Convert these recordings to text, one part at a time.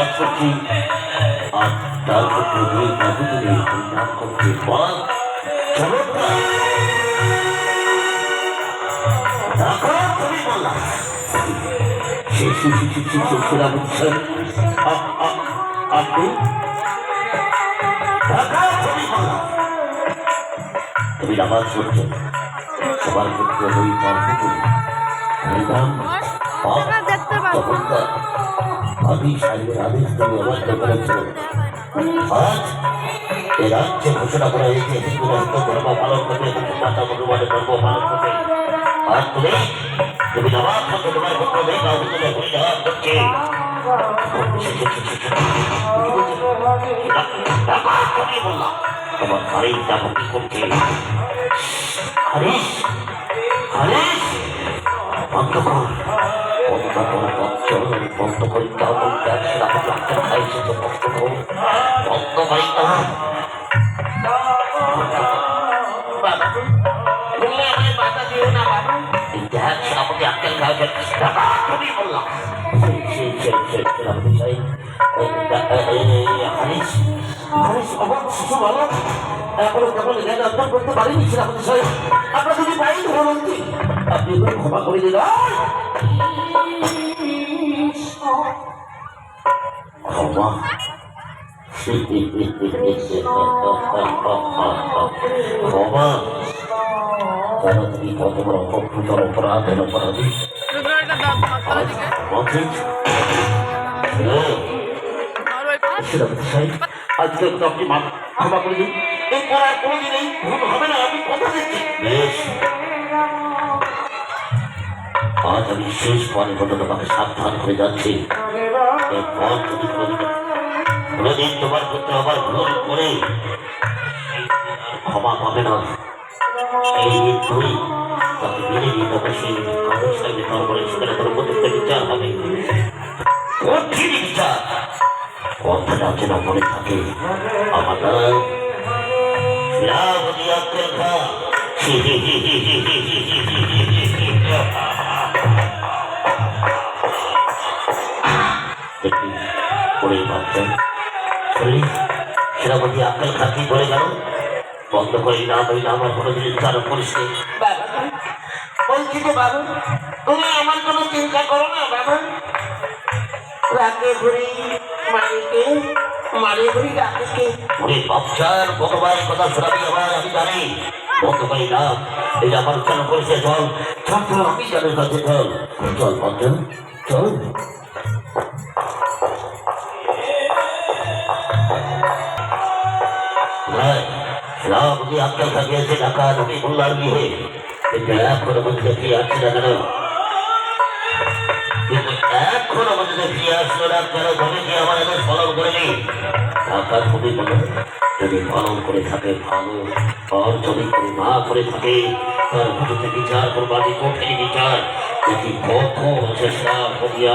কাজ করছি আর তারপর যদি বাবু যদি নাম করছে বল চলো দেখো তুমি বললাম সেরা বুঝছেন আপনি তুমি নামাজ পড়ছো সবার ক্ষেত্রে ওই আদেশ তুমি অবাধ্য করেছ আজ এ রাজ্যে ঘোষণা করা হয়েছে হিন্দু রাষ্ট্র ধর্ম পালন করবে মাতা ভগবানের ধর্ম পালন করবে আর তুমি তুমি নামাজ পড়ছো তোমার ক্ষেত্রে নেই কাউকে তুমি ভুলে যাওয়া করছে বললাম তোমার ঘরেই দেখো কি করছে হরিশ হরিশ বন্ধ কর বন্ধ করি তাও খাইছে তো বন্ধ কর বন্ধ করি না সেনাপতি আক্কেল খাওয়া তুমি বললাম সেনাপতি সাহেব হারিস হারিস অবাক শিশু বালক এখনো কেমন জ্ঞান অর্জন করতে পারেনি সেনাপতি সাহেব আপনার যদি পাই ধরুন কি আপনি একটু ক্ষমা করে দিন ক্ষমা ক্ষমা কেন তুমি কত বড় অপরাধ অপরাধের অপরাধী আজকে আপনি ক্ষমা করে দিন এরপর আর কোনোদিন এই ভুল হবে না আমি কথা দিচ্ছি বেশ আজ আমি শেষ পরে মতো তোমাকে সাবধান করে যাচ্ছি এরপর যদি কোনোদিন তোমার ক্ষেত্রে আবার ভুল করে ক্ষমা পাবে না এই তুই তাকে মেনে নিয়ে তবে সেই কাগজ সাহেবের দরবারে সেখানে কোনো প্রত্যেকটা বিচার হবে কঠিন বিচার কথাটা যেন মনে থাকে আমার সেনাপতি আক্কেল খা কি বলে গেল বন্ধ করি না বই না আমার কোনো জিনিস চালু করিস বলছি তো বাবু তুমি আমার কোনো চিন্তা করো না বাবু রাতে ঘুরি মারিকে মারি ঘুরি রাতে ওরে বাচ্চার ভগবানের কথা শোনাবি আমার আমি জানি বন্ধ করি না এই আমার চালু করেছে চল চল চল আমি জানের কাছে চল চল বাচ্চা চল রামজি আক্কেল খাইয়েছে ঢাকা নবী মোল্লার বিয়ে কিন্তু এখনো মধ্যে ফিরে আসছে না কেন কিন্তু এখনো মধ্যে ফিরে আসলো না কেন তবে কি আমার এদের ফলন করেনি ঢাকা নবী বলে যদি পালন করে থাকে ভালো আর যদি করে না করে থাকে তার ভিতরে বিচার করবানি কঠিন বিচার যদি কখন চেষ্টা করিয়া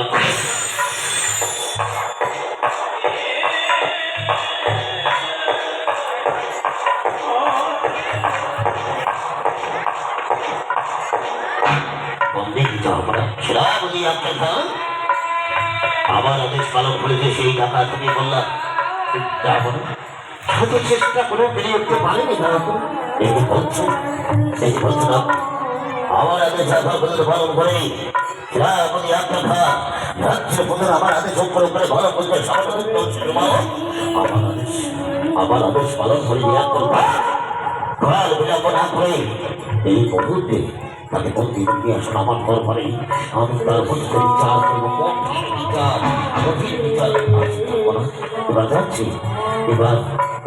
আবার আদেশ পালন করেছে সেই টাকা তুমি বললাম চেষ্টা করে বেরিয়ে উঠতে পারেনি আমার আদেশ পালন করে আমার আদেশ করে ভালো বলতে আমার আদেশ পালন করে না করে এই মুহূর্তে তাকে বন্দি নিয়ে আসলে আমার দরবারে আমি তার মধ্যে বিচার করবো কঠিন বিচার এবার যাচ্ছি এবার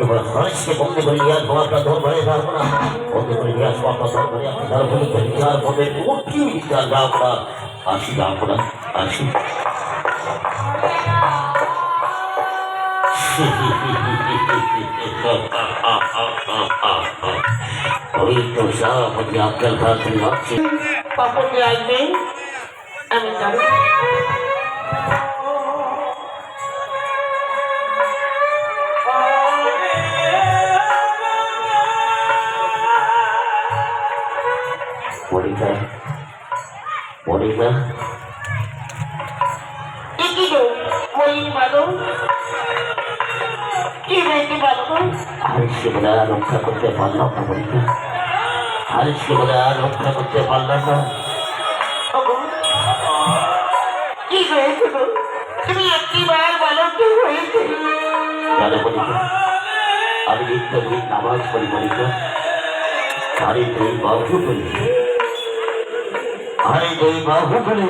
এবার হরেশকে বন্দি করে নিয়ে আসবো আপনার দরবারে যাবো না বন্দি করে নিয়ে আসবো আপনার দরবারে আপনি তার মধ্যে বিচার করবেন কঠিন বিচার যাবো না আসি যাবো না আসি ওই তো সেনাপতি আক্কেল খা তুমি ভাবছি পাপড়ে আসবে আমি যাবো মনিকা মনিকা কি গো ওই বলো কি বলতে বলো আরিসকে বলে আর রক্ষা করতে পারলাম না বলতে, আরিসকে বলে আর রক্ষা করতে পারলাম না। কি হয়েছে গো তুমি একটিবার বলো কি হয়েছে জানো বলিকা, আমি নিত্যদিন নামাজ পড়ি বলিকা, আরে তুই বাহু বলি, আরে তুই বাহু বলি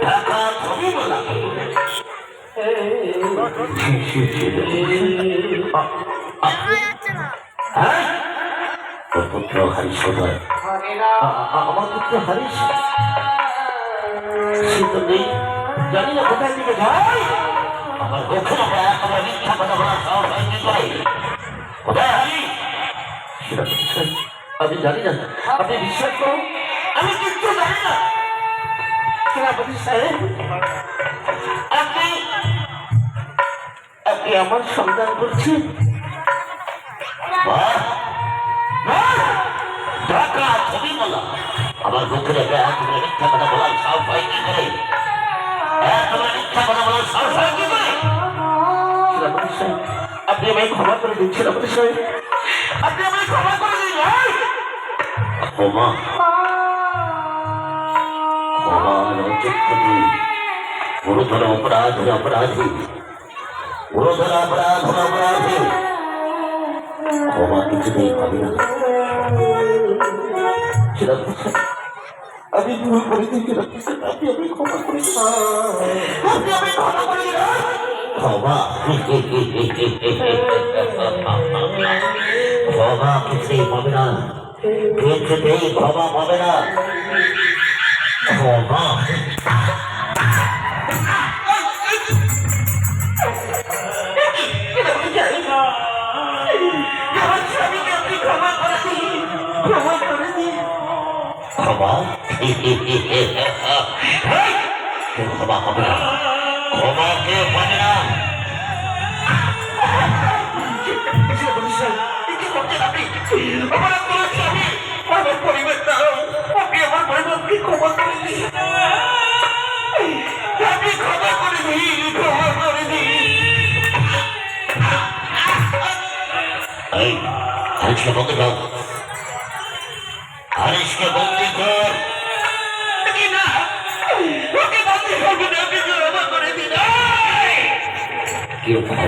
ঢাকা ছবি বলা তোর পুত্র হারিস কোথায়? আমার পুত্র হারিস সে তো নেই, জানি না কোথায় দিকে যায়। আমার কখনো আমার মিথ্যা কথা বলার সাহস হয় কি করে? কোথায় হারিস? সেটা তো বিশ্বাস আমি জানি না, আপনি বিশ্বাস করুন আমি কিচ্ছু জানি না। সেনাপতি সাহেব আপনি আপনি আমার সন্ধান করছেন? ঢাকা ছবি বলা আমার বুকের তোমরা মিথ্যা কথা বলার সাহস হয় কি করে? তোমরা মিথ্যা কথা বলার সাহস হয় কি করে? সেনাপতি সাহেব আপনি আমায় ক্ষমা করে দিন, সেনাপতি সাহেব আপনি আমায় ক্ষমা করে দিন। ক্ষমা ক্ষমা নয়, গুরুতর অপরাধ অপরাধী, গুরুতর অপরাধ অপরাধী, ক্ষমা কিছুতেই পাবি না। আমি ভুল করে দিই, আপনি আমি ক্ষমা করে আপনি আমি ক্ষমা করে দিন। ক্ষমা ক্ষমা কিছুতেই পাবে না, কিছুতেই ক্ষমা পাবে না। ক্ষমা ক্ষমা ক্ষমা হবে না, ক্ষমা কেউ পাবে না। আমার পরিবারটা আপনি আমার পরিবারকে ক্ষমা করে দিন, আপনি ক্ষমা করে দিন, ক্ষমা করে দিন। আরিসকে বলতে দাও, আরিসকে বলতে কর। কেউ ক্ষমা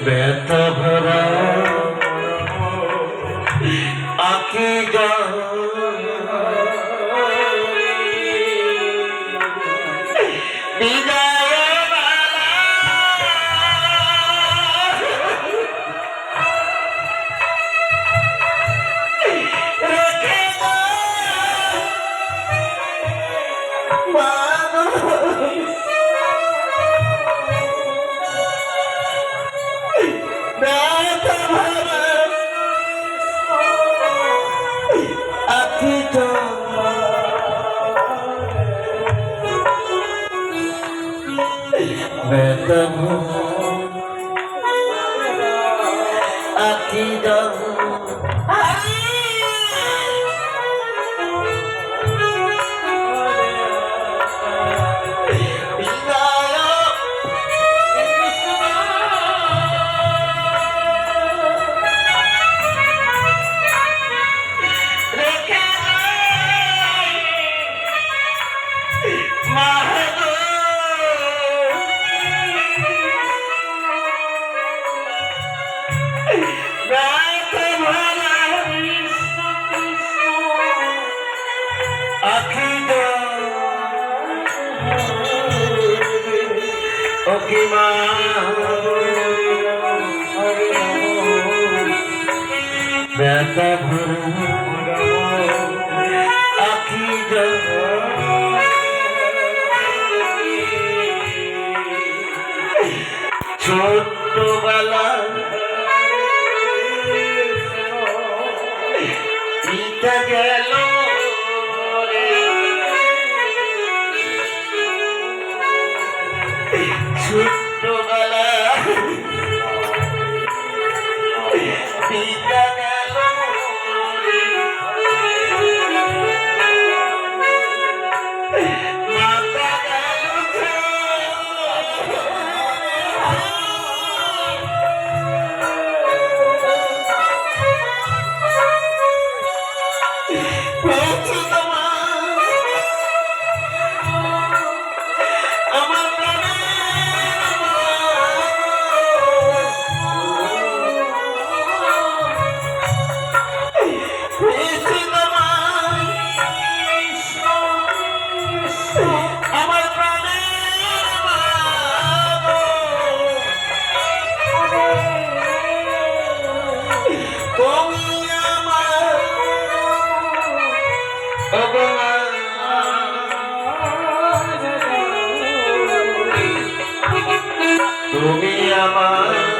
ব্যথা ভরা আখি ব্যথা ব্যথা আখি দাও ব্যথা আখি ছোট্টবেলা পিতা গেল ছোট্টবেলা পিতা গেল মাতা তুমি আমার